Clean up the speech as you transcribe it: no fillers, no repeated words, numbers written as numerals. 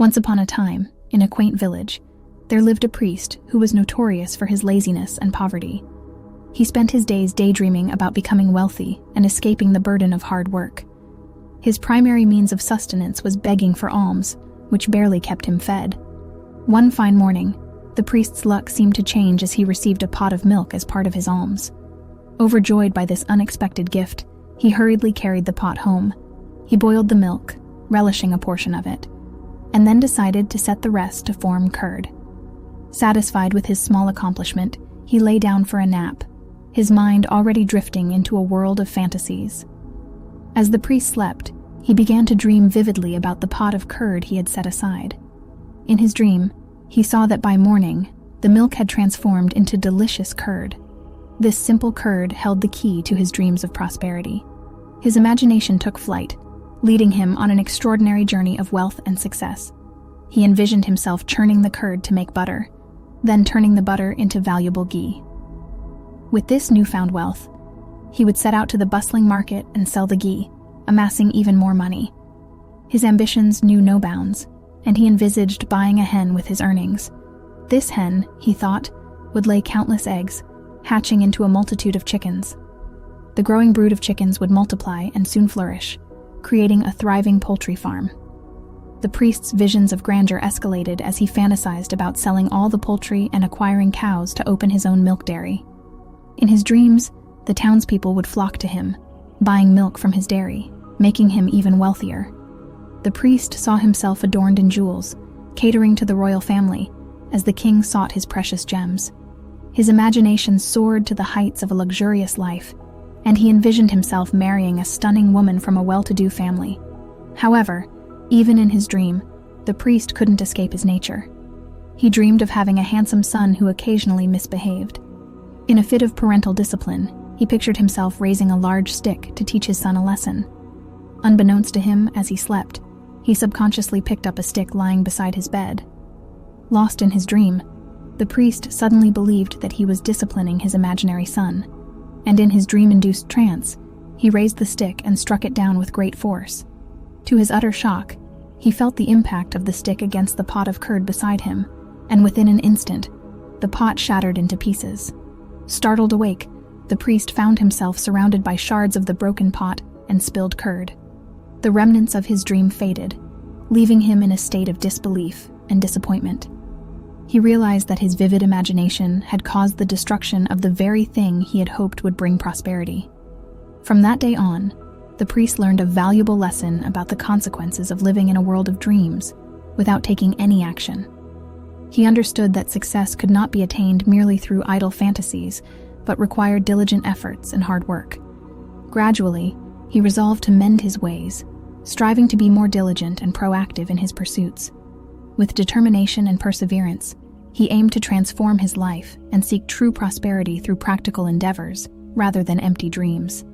Once upon a time, in a quaint village, there lived a priest who was notorious for his laziness and poverty. He spent his days daydreaming about becoming wealthy and escaping the burden of hard work. His primary means of sustenance was begging for alms, which barely kept him fed. One fine morning, the priest's luck seemed to change as he received a pot of milk as part of his alms. Overjoyed by this unexpected gift, he hurriedly carried the pot home. He boiled the milk, relishing a portion of it, and then decided to set the rest to form curd. Satisfied with his small accomplishment, he lay down for a nap, his mind already drifting into a world of fantasies. As the priest slept, he began to dream vividly about the pot of curd he had set aside. In his dream, he saw that by morning, the milk had transformed into delicious curd. This simple curd held the key to his dreams of prosperity. His imagination took flight, leading him on an extraordinary journey of wealth and success. He envisioned himself churning the curd to make butter, then turning the butter into valuable ghee. With this newfound wealth, he would set out to the bustling market and sell the ghee, amassing even more money. His ambitions knew no bounds, and he envisaged buying a hen with his earnings. This hen, he thought, would lay countless eggs, hatching into a multitude of chickens. The growing brood of chickens would multiply and soon flourish, creating a thriving poultry farm. The priest's visions of grandeur escalated as he fantasized about selling all the poultry and acquiring cows to open his own milk dairy. In his dreams, the townspeople would flock to him, buying milk from his dairy, making him even wealthier. The priest saw himself adorned in jewels, catering to the royal family, as the king sought his precious gems. His imagination soared to the heights of a luxurious life, and he envisioned himself marrying a stunning woman from a well-to-do family. However, even in his dream, the priest couldn't escape his nature. He dreamed of having a handsome son who occasionally misbehaved. In a fit of parental discipline, he pictured himself raising a large stick to teach his son a lesson. Unbeknownst to him, as he slept, he subconsciously picked up a stick lying beside his bed. Lost in his dream, the priest suddenly believed that he was disciplining his imaginary son, and in his dream-induced trance, he raised the stick and struck it down with great force. To his utter shock, he felt the impact of the stick against the pot of curd beside him, and within an instant, the pot shattered into pieces. Startled awake, the priest found himself surrounded by shards of the broken pot and spilled curd. The remnants of his dream faded, leaving him in a state of disbelief and disappointment. He realized that his vivid imagination had caused the destruction of the very thing he had hoped would bring prosperity. From that day on, the priest learned a valuable lesson about the consequences of living in a world of dreams without taking any action. He understood that success could not be attained merely through idle fantasies, but required diligent efforts and hard work. Gradually, he resolved to mend his ways, striving to be more diligent and proactive in his pursuits. With determination and perseverance, he aimed to transform his life and seek true prosperity through practical endeavors rather than empty dreams.